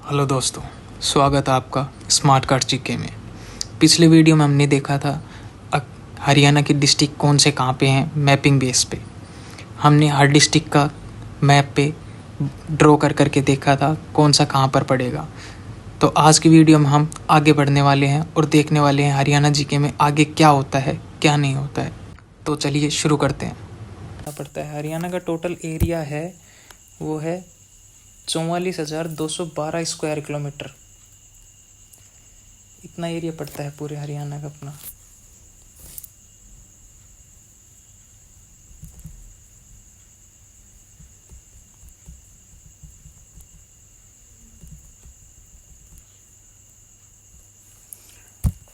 Hello दोस्तों, स्वागत है आपका स्मार्ट कार्ड जीके में। पिछले वीडियो में हमने देखा था हरियाणा की डिस्ट्रिक्ट कौन से कहाँ पे हैं मैपिंग बेस पे। हमने हर डिस्ट्रिक्ट का मैप पे ड्रॉ कर करके देखा था कौन सा कहाँ पर पड़ेगा। तो आज की वीडियो में हम आगे बढ़ने वाले हैं और देखने वाले हैं हरियाणा जीके में आगे क्या होता है क्या नहीं होता है। तो चलिए शुरू करते हैं। पड़ता है हरियाणा का टोटल एरिया है वो है 44,212 स्क्वायर किलोमीटर। इतना एरिया पड़ता है पूरे हरियाणा का अपना।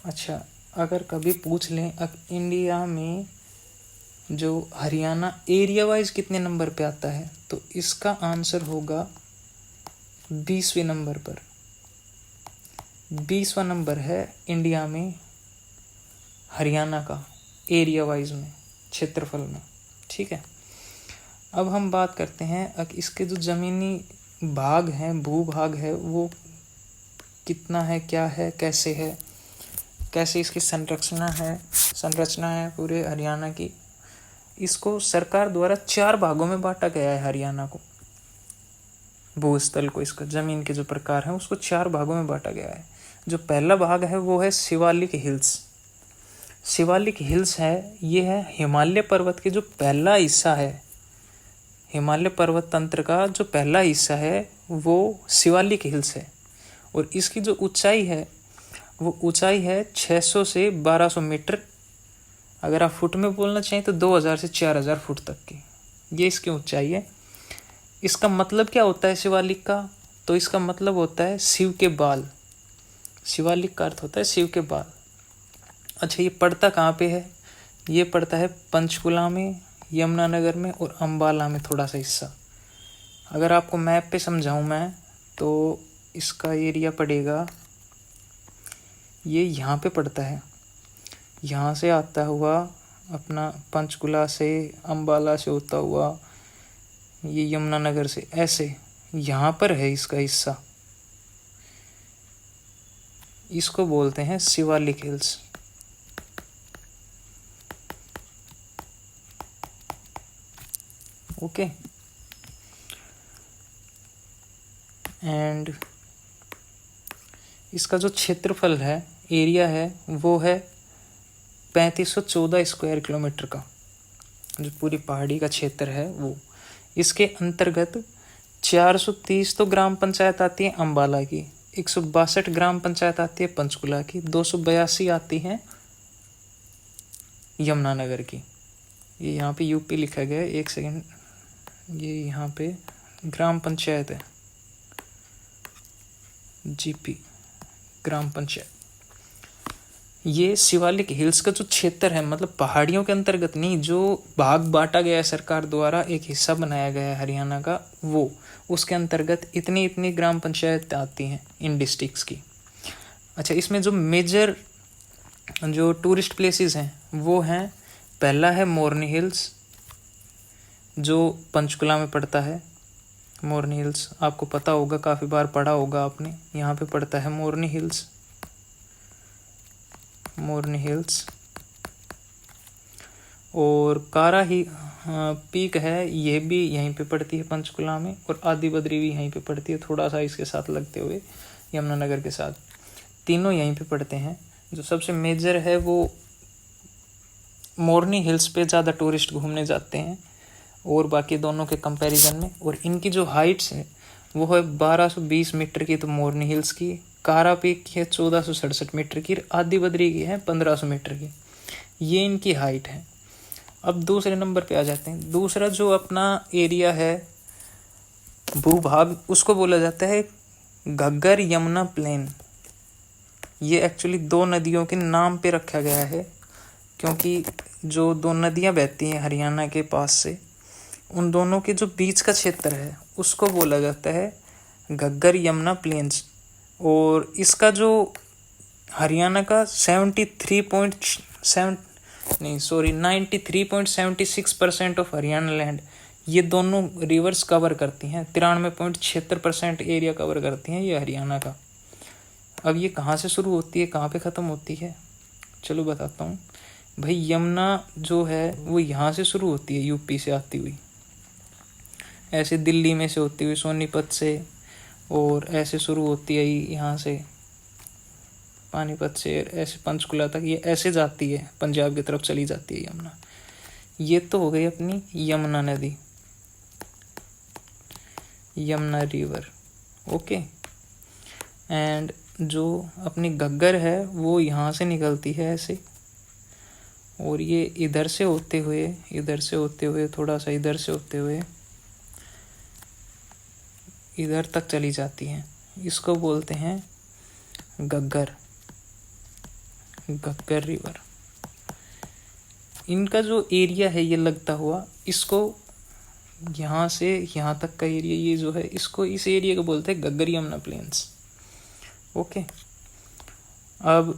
अच्छा, अगर कभी पूछ लें इंडिया में जो हरियाणा एरिया वाइज कितने नंबर पे आता है, तो इसका आंसर होगा 20वें नंबर पर। 20वां नंबर है इंडिया में हरियाणा का एरिया वाइज में, क्षेत्रफल में। ठीक है, अब हम बात करते हैं इसके जो ज़मीनी भाग हैं, भूभाग है, वो कितना है, क्या है, कैसे है, कैसे इसकी संरचना है पूरे हरियाणा की। इसको सरकार द्वारा 4 भागों में बांटा गया है हरियाणा को। भूस्थल को, इसका ज़मीन के जो प्रकार हैं उसको 4 भागों में बांटा गया है। जो पहला भाग है वो है शिवालिक हिल्स। शिवालिक हिल्स है, ये है हिमालय पर्वत के जो पहला हिस्सा है, हिमालय पर्वत तंत्र का जो पहला हिस्सा है वो शिवालिक हिल्स है। और इसकी जो ऊंचाई है वो ऊंचाई है 600 से 1200 मीटर। अगर आप फुट में बोलना चाहें तो 2000 से 4000 फुट तक की ये इसकी ऊंचाई है। इसका मतलब क्या होता है शिवालिक का? तो इसका मतलब होता है शिव के बाल। शिवालिक का अर्थ होता है शिव के बाल। अच्छा, ये पड़ता कहाँ पे है? ये पड़ता है पंचकुला में, यमुनानगर में और अम्बाला में थोड़ा सा हिस्सा। अगर आपको मैप पे समझाऊँ मैं तो इसका एरिया पड़ेगा, ये यहाँ पे पड़ता है। यहाँ से आता हुआ अपना पंचकुला से, अम्बाला से होता हुआ ये यमुनानगर से, ऐसे यहाँ पर है इसका हिस्सा। इसको बोलते हैं शिवालिक हिल्स। ओके, एंड इसका जो क्षेत्रफल है, एरिया है, वो है 3514 स्क्वायर किलोमीटर का। जो पूरी पहाड़ी का क्षेत्र है वो, इसके अंतर्गत 430 तो ग्राम पंचायत आती है अम्बाला की, 162 ग्राम पंचायत आती है पंचकुला की, 282 आती है यमुनानगर की। ये यहाँ पे यूपी लिखा गया है, एक सेकेंड, ये यहाँ पे ग्राम पंचायत है, जीपी ग्राम पंचायत। ये शिवालिक हिल्स का जो क्षेत्र है, मतलब पहाड़ियों के अंतर्गत नहीं, जो भाग बांटा गया है सरकार द्वारा, एक हिस्सा बनाया गया है हरियाणा का, वो उसके अंतर्गत इतनी इतनी ग्राम पंचायत आती हैं इन डिस्ट्रिक्ट्स की। अच्छा, इसमें जो मेजर जो टूरिस्ट प्लेसेस हैं वो हैं, पहला है मोरनी हिल्स जो पंचकुला में पड़ता है। मोरनी हिल्स आपको पता होगा, काफ़ी बार पढ़ा होगा आपने, यहाँ पे पड़ता है मोरनी हिल्स। मोरनी हिल्स और कारा ही पीक है, ये भी यहीं पे पड़ती है पंचकुला में, और आदि बद्री भी यहीं पे पड़ती है, थोड़ा सा इसके साथ लगते हुए यमुनानगर के साथ, तीनों यहीं पे पड़ते हैं। जो सबसे मेजर है वो मोरनी हिल्स पे ज़्यादा टूरिस्ट घूमने जाते हैं और बाकी दोनों के कंपैरिजन में। और इनकी जो हाइट्स है वो है 1220 मीटर की तो मोरनी हिल्स की, कारा पीक की है 1467 मीटर की, आदि बद्री की है 1500 मीटर की। ये इनकी हाइट है। अब दूसरे नंबर पे आ जाते हैं। दूसरा जो अपना एरिया है, भूभाग, उसको बोला जाता है घग्गर यमुना प्लेन। ये एक्चुअली 2 नदियों के नाम पे रखा गया है, क्योंकि जो 2 नदियां बहती हैं हरियाणा के पास से, उन दोनों के जो बीच का क्षेत्र है उसको बोला जाता है घग्गर यमुना प्लेन्स। और इसका जो हरियाणा का 93.76% ऑफ हरियाणा लैंड ये दोनों रिवर्स कवर करती हैं, 93.76% एरिया कवर करती हैं ये हरियाणा का। अब ये कहाँ से शुरू होती है, कहाँ पे ख़त्म होती है, चलो बताता हूँ भाई। यमुना जो है वो यहाँ से शुरू होती है, यूपी से आती हुई, ऐसे दिल्ली में से होती हुई सोनीपत से, और ऐसे शुरू होती है यहाँ से पानीपत से, ऐसे पंचकुला तक ये ऐसे जाती है, पंजाब की तरफ चली जाती है यमुना। ये तो हो गई अपनी यमुना नदी, यमुना रिवर, ओके। एंड जो अपनी घग्गर है वो यहाँ से निकलती है ऐसे, और ये इधर से होते हुए थोड़ा सा इधर से होते हुए इधर तक चली जाती है। इसको बोलते हैं घग्गर, घग्गर रिवर। इनका जो एरिया है ये लगता हुआ, इसको यहाँ से यहाँ तक का एरिया ये जो है, इसको इस एरिया को बोलते हैं घग्गर यमुना प्लेन्स, ओके। अब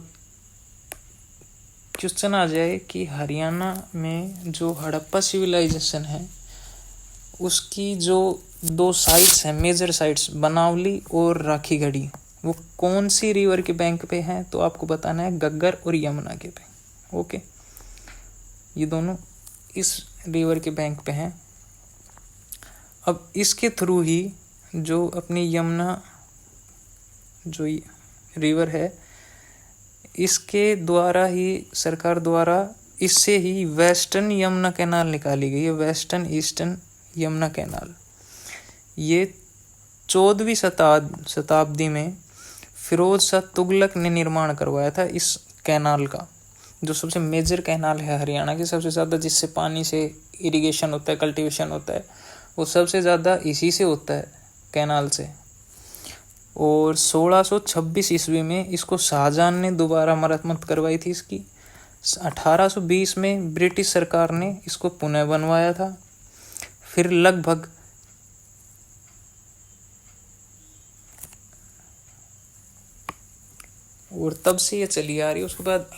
क्वेश्चन आ जाए कि हरियाणा में जो हड़प्पा सिविलाइजेशन है उसकी जो 2 साइट्स हैं, मेजर साइट्स, बनावली और राखीगढ़ी, वो कौन सी रिवर के बैंक पे हैं, तो आपको बताना है घग्गर और यमुना के पे, ओके। ये दोनों इस रिवर के बैंक पे हैं। अब इसके थ्रू ही जो अपनी यमुना जो रिवर है, इसके द्वारा ही सरकार द्वारा इससे ही वेस्टर्न यमुना कैनाल निकाली गई है, वेस्टर्न ईस्टर्न यमुना कैनाल। ये 14वीं शताब्दी में फिरोज शाह तुगलक ने निर्माण करवाया था इस कैनाल का, जो सबसे मेजर कैनाल है हरियाणा की, सबसे ज़्यादा जिससे पानी से इरिगेशन होता है, कल्टीवेशन होता है, वो सबसे ज़्यादा इसी से होता है, कैनाल से। और 1626 ईस्वी में इसको शाहजहां ने दोबारा मरम्मत करवाई थी इसकी। 1820 में ब्रिटिश सरकार ने इसको पुनः बनवाया था। फिर लगभग और तब से ये चली आ रही है। उसके बाद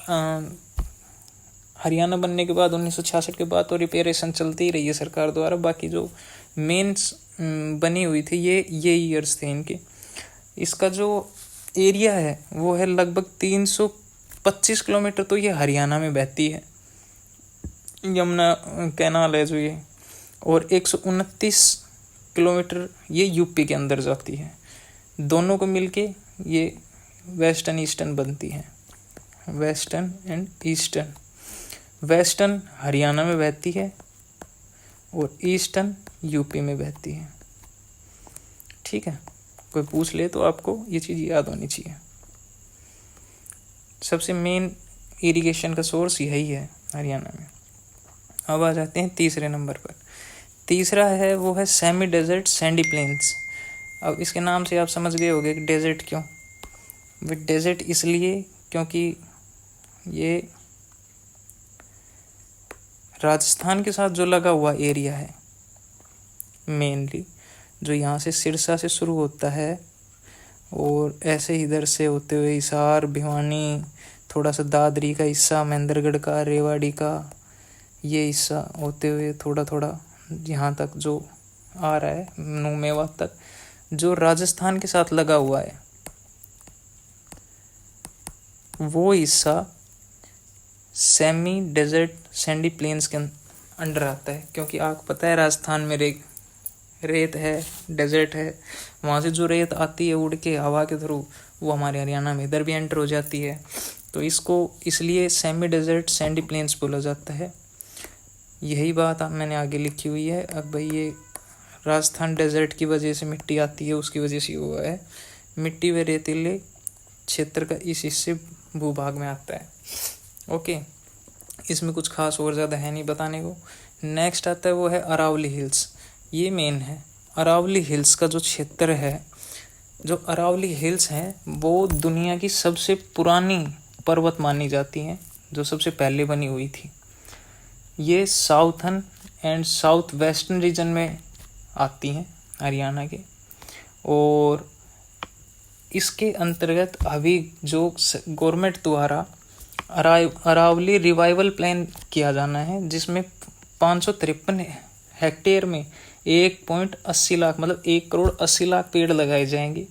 हरियाणा बनने के बाद 1966 के बाद तो रिपेयरेशन चलती ही रही है सरकार द्वारा। बाकी जो मेंस बनी हुई थी ये ईयर्स थे इनके। इसका जो एरिया है वो है लगभग 325 किलोमीटर, तो ये हरियाणा में बहती है, यमुना कैनाल है जो ये, और 129 किलोमीटर ये यूपी के अंदर जाती है। दोनों को मिलके ये वेस्टर्न ईस्टर्न बनती है, western and eastern. Western Haryana में बहती है और ईस्टर्न यूपी में बहती है, ठीक है। कोई पूछ ले तो आपको ये चीज़ याद होनी चाहिए। सबसे मेन इरिगेशन का सोर्स यही है हरियाणा में। अब आ जाते हैं तीसरे नंबर पर। तीसरा है वो है सेमी डेजर्ट सैंडी प्लेन्स। अब इसके नाम से आप समझ गए होंगे कि डेजर्ट क्यों। वे डेजर्ट इसलिए क्योंकि ये राजस्थान के साथ जो लगा हुआ एरिया है, मेनली जो यहाँ से सिरसा से शुरू होता है और ऐसे इधर से होते हुए हिसार, भिवानी, थोड़ा सा दादरी का हिस्सा, महेंद्रगढ़ का, रेवाड़ी का ये हिस्सा होते हुए थोड़ा थोड़ा यहाँ तक जो आ रहा है नू मेवात तक, जो राजस्थान के साथ लगा हुआ है, वो हिस्सा सेमी डेजर्ट सैंडी प्लेन्स के अंडर आता है। क्योंकि आपको पता है राजस्थान में रेत है, डेजर्ट है, वहाँ से जो रेत आती है उड़ के हवा के थ्रू वो हमारे हरियाणा में इधर भी एंटर हो जाती है, तो इसको इसलिए सेमी डेजर्ट सैंडी प्लेन्स बोला जाता है। यही बात मैंने आगे लिखी हुई है। अब भाई ये राजस्थान डेजर्ट की वजह से मिट्टी आती है, उसकी वजह से हुआ है। मिट्टी व रेतीले क्षेत्र का इस हिस्से भूभाग में आता है, ओके। इसमें कुछ खास और ज़्यादा है नहीं बताने को। नेक्स्ट आता है वो है अरावली हिल्स। ये मेन है अरावली हिल्स का जो क्षेत्र है। जो अरावली हिल्स हैं वो दुनिया की सबसे पुरानी पर्वत मानी जाती हैं, जो सबसे पहले बनी हुई थी। ये southern and south western region में आती हैं हरियाणा के, और इसके अंतर्गत अभी जो गवर्नमेंट द्वारा अरावली रिवाइवल प्लान किया जाना है, जिसमें 553 हेक्टेयर में 1.80 लाख मतलब 1,80,00,000 पेड़ लगाए जाएंगे।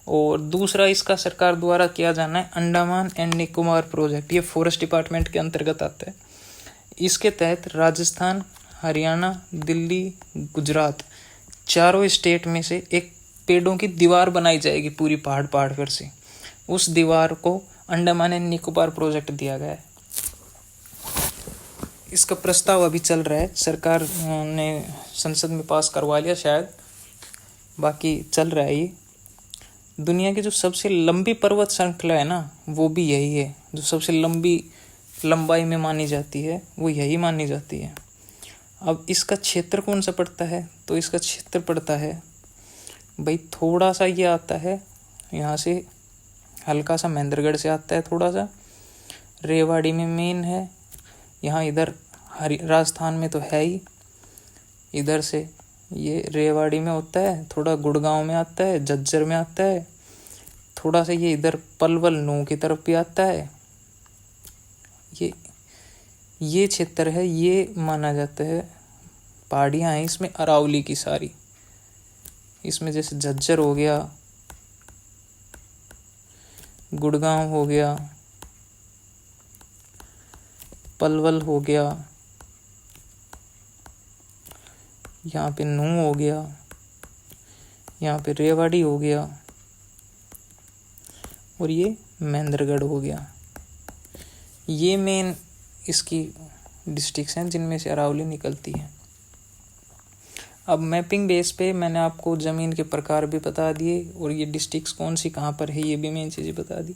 और दूसरा इसका सरकार द्वारा किया जाना है अंडमान एंड निकोबार प्रोजेक्ट, ये फॉरेस्ट डिपार्टमेंट के अंतर्गत आता है। इसके तहत राजस्थान, हरियाणा, दिल्ली, गुजरात चारों स्टेट में से एक पेड़ों की दीवार बनाई जाएगी पूरी पहाड़ पर से। उस दीवार को अंडमान एंड निकोबार प्रोजेक्ट दिया गया है। इसका प्रस्ताव अभी चल रहा है, सरकार ने संसद में पास करवा लिया शायद, बाकी चल रहा है ये। दुनिया की जो सबसे लंबी पर्वत श्रृंखला है ना, वो भी यही है। जो सबसे लंबाई में मानी जाती है वो यही मानी जाती है। अब इसका क्षेत्र कौन सा पड़ता है, तो इसका क्षेत्र पड़ता है भाई थोड़ा सा ये आता है यहाँ से, हल्का सा महेंद्रगढ़ से आता है, थोड़ा सा रेवाड़ी में मेन है, यहाँ इधर राजस्थान में तो है ही, इधर से ये रेवाड़ी में होता है, थोड़ा गुड़गांव में आता है, झज्जर में आता है, थोड़ा सा ये इधर पलवल नूह की तरफ भी आता है। ये क्षेत्र है, ये माना जाता है पहाड़ियाँ हैं इसमें अरावली की सारी। इसमें जैसे झज्जर हो गया, गुड़गांव हो गया, पलवल हो गया, यहाँ पे नूह हो गया, यहाँ पे रेवाड़ी हो गया, और ये महेंद्रगढ़ हो गया। ये मेन इसकी डिस्ट्रिक्ट्स हैं जिनमें से अरावली निकलती है। अब मैपिंग बेस पे मैंने आपको ज़मीन के प्रकार भी बता दिए, और ये डिस्ट्रिक्ट्स कौन सी कहाँ पर है ये भी मैंने चीज़ें बता दी।